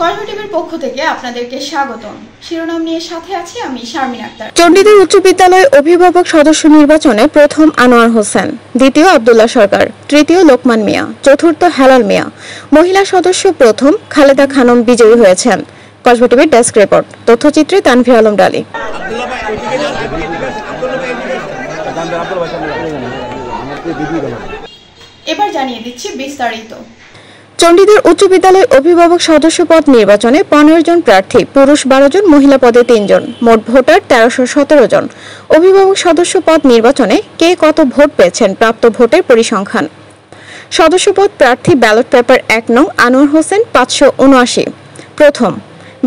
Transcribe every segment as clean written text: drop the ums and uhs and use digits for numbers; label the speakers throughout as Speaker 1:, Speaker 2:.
Speaker 1: কসবা টিভির পক্ষ থেকে আপনাদেরকে স্বাগতম। শিরোনাম নিয়ে সাথে আছি আমি শারমিন আক্তার।
Speaker 2: চণ্ডীদার উচ্চ বিদ্যালয় অভিভাবক সদস্য নির্বাচনে প্রথম আনোয়ার হোসেন, দ্বিতীয় আব্দুল্লাহ সরকার, তৃতীয় লোকমান মিয়া, চতুর্থ হেলাল মিয়া। মহিলা সদস্য প্রথম খালেদা খানম বিজয়ী হয়েছেন। কসবা টিভির ডেস্ক রিপোর্ট, তথ্যচিত্রে তানভীর আলম ডালি।
Speaker 1: এবার জানিয়ে দিচ্ছি বিস্তারিত।
Speaker 2: চণ্ডীদার উচ্চ বিদ্যালয় অভিভাবক সদস্য পদ নির্বাচনে 15 জন প্রার্থী, পুরুষ 12 জন, মহিলা পদে 3 জন, মোট ভোটার 1317 জন। অভিভাবক সদস্য পদ নির্বাচনে কে কত ভোট পেয়েছেন, প্রাপ্ত ভোটের পরিসংখ্যান। সদস্য পদ প্রার্থী ব্যালট পেপার 1 নং আনোয়ার হোসেন 579, প্রথম।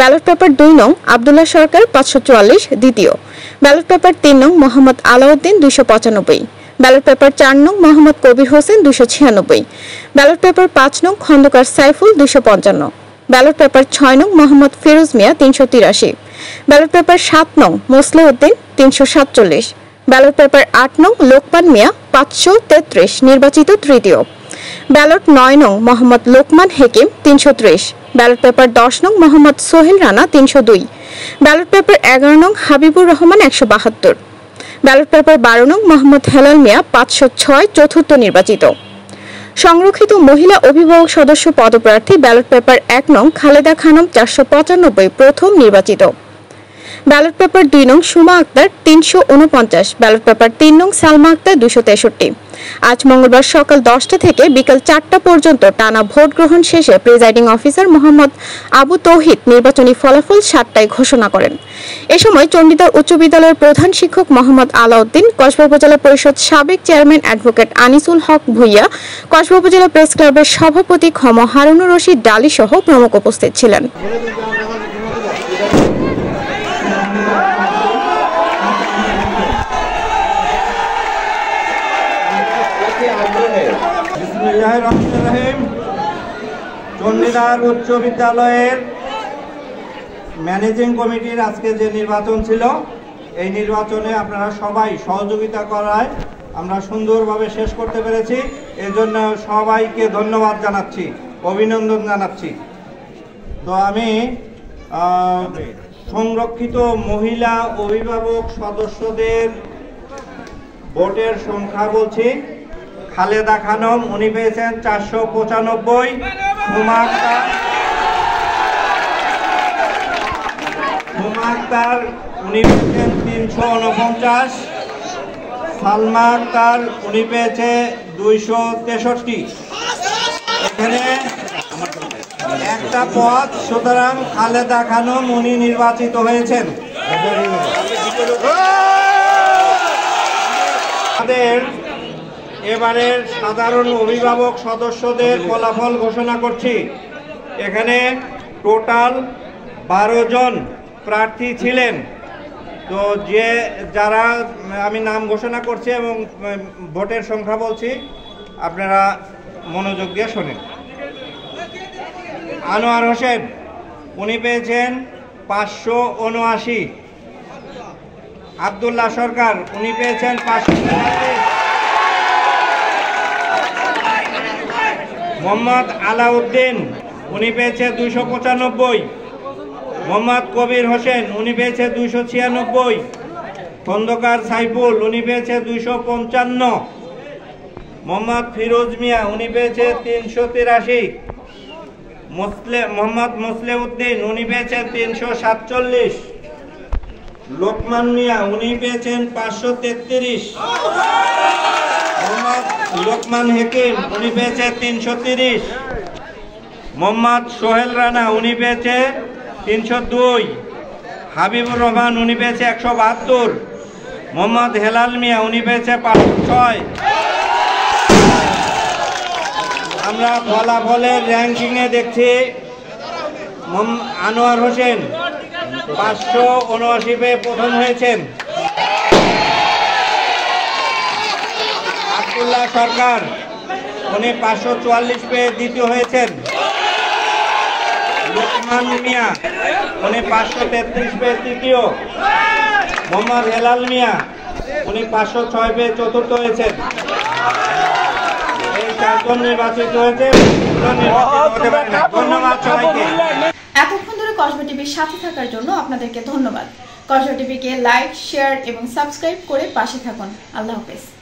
Speaker 2: ব্যালট পেপার 2 নং আব্দুল্লাহ সরকার 544, দ্বিতীয়। ব্যালট পেপার 3 নং মোহাম্মদ আলাউদ্দিন 295, ব্যালট পেপার 4 নং মোহাম্মদ কবির হোসেন 296, ব্যালট পেপার 5 নং খন্দকার সাইফুল 255, ব্যালট পেপার 6 নং মোহাম্মদ ফিরোজ মিয়া 383, ব্যালট পেপার 7 নং মোসলেউদ্দিন 347, ব্যালট পেপার 8 নং লোকমান মিয়া 533, নির্বাচিত তৃতীয়। ব্যালট 9 নং মোহাম্মদ লোকমান হেকিম 330, ব্যালট পেপার 10 নং মোহাম্মদ সোহেল রানা 302, ব্যালট পেপার 11 নং হাবিবুর রহমান 172, ব্যালট পেপার 12 নং মোহাম্মদ হেলাল মিয়া 506, চতুর্থ নির্বাচিত। সংরক্ষিত মহিলা অভিভাবক সদস্য পদপ্রার্থী ব্যালট পেপার 1 নং খালেদা খানম 495, প্রথম নির্বাচিত। ব্যালট পেপার 2 নং সুমা আক্তার 349, ব্যালট পেপার 3 নং সালমা আক্তার 263। আজ মঙ্গলবার সকাল 10টা থেকে বিকাল 4টা পর্যন্ত টানা ভোট গ্রহণ শেষে প্রিজাইডিং অফিসার মোহাম্মদ আবু তৌহিদ নির্বাচনী ফলাফল 7টায় ঘোষণা করেন। এ সময় চণ্ডীদার উচ্চ বিদ্যালয়ের প্রধান শিক্ষক মোহাম্মদ আলাউদ্দিন, কসবা উপজেলা পরিষদ সাবেক চেয়ারম্যান অ্যাডভোকেট আনিসুল হক ভুইয়া, কসবা উপজেলা প্রেস ক্লাবের সভাপতি খম হারুনুর রশিদ ডালি সহ প্রমুখ উপস্থিত ছিলেন।
Speaker 3: চণ্ডীদার উচ্চ বিদ্যালয়ের ম্যানেজিং কমিটির আজকে যে নির্বাচন ছিল, এই নির্বাচনে আপনারা সবাই সহযোগিতা করায় আমরা সুন্দরভাবে শেষ করতে পেরেছি। এর জন্য সবাইকে ধন্যবাদ জানাচ্ছি, অভিনন্দন জানাচ্ছি। তো আমি সংরক্ষিত মহিলা অভিভাবক সদস্যদের ভোটের সংখ্যা বলছি। খালেদা খানম উনি পেয়েছেন 495, সুমা আক্তার উনি পেয়েছেন 349, সালমা আক্তার উনি পেয়েছে 263। এখানে একটা পদ, সুতরাং খালেদা খানম উনি নির্বাচিত হয়েছেন। আমাদের এবারের সাধারণ অভিভাবক সদস্যদের ফলাফল ঘোষণা করছি। এখানে টোটাল 12 জন প্রার্থী ছিলেন। তো যারা আমি নাম ঘোষণা করছি এবং ভোটের সংখ্যা বলছি, আপনারা মনোযোগ দিয়ে শোনেন। আনোয়ার হোসেন উনি পেয়েছেন 579, আব্দুল্লাহ সরকার উনি পেয়েছেন 540, মোহাম্মদ আলাউদ্দিন উনি পেয়েছে 295, মোহাম্মদ কবির হোসেন উনি পেয়েছে 296, খন্দকার সাইফুল উনি পেয়েছে 255, মোহাম্মদ ফিরোজ মিয়া উনি পেয়েছে 383, মোহাম্মদ মোসলেউদ্দিন উনি পেয়েছেন 347, লোকমান মিয়া উনি পেয়েছেন 533, মোহাম্মদ লোকমান হেকিম উনি পেয়েছে 330, মোহাম্মদ সোহেল রানা উনি পেয়েছে 302, হাবিবুর রহমান উনি পেয়েছে 172, মোহাম্মদ হেলাল মিয়া উনি পেয়েছে 506। আমরা ফলাফলের র্যাঙ্কিংয়ে দেখছি আনোয়ার হোসেন 579 পেয়ে প্রথম হয়েছেন, আব্দুল্লাহ সরকার উনি 544 পেয়ে দ্বিতীয় হয়েছেন, লোকমান মিয়া উনি 533 পেয়ে তৃতীয়, মোহাম্মদ হেলাল মিয়া উনি 506 পেয়ে চতুর্থ হয়েছেন। এই চারজন নির্বাচিত হয়েছে, ধন্যবাদ সবাইকে।
Speaker 1: এত কসবা টিভির সাথে থাকার জন্য আপনাদেরকে ধন্যবাদ। কসবা টিভিকে লাইক, শেয়ার এবং সাবস্ক্রাইব করে পাশে থাকুন। আল্লাহ হাফেজ।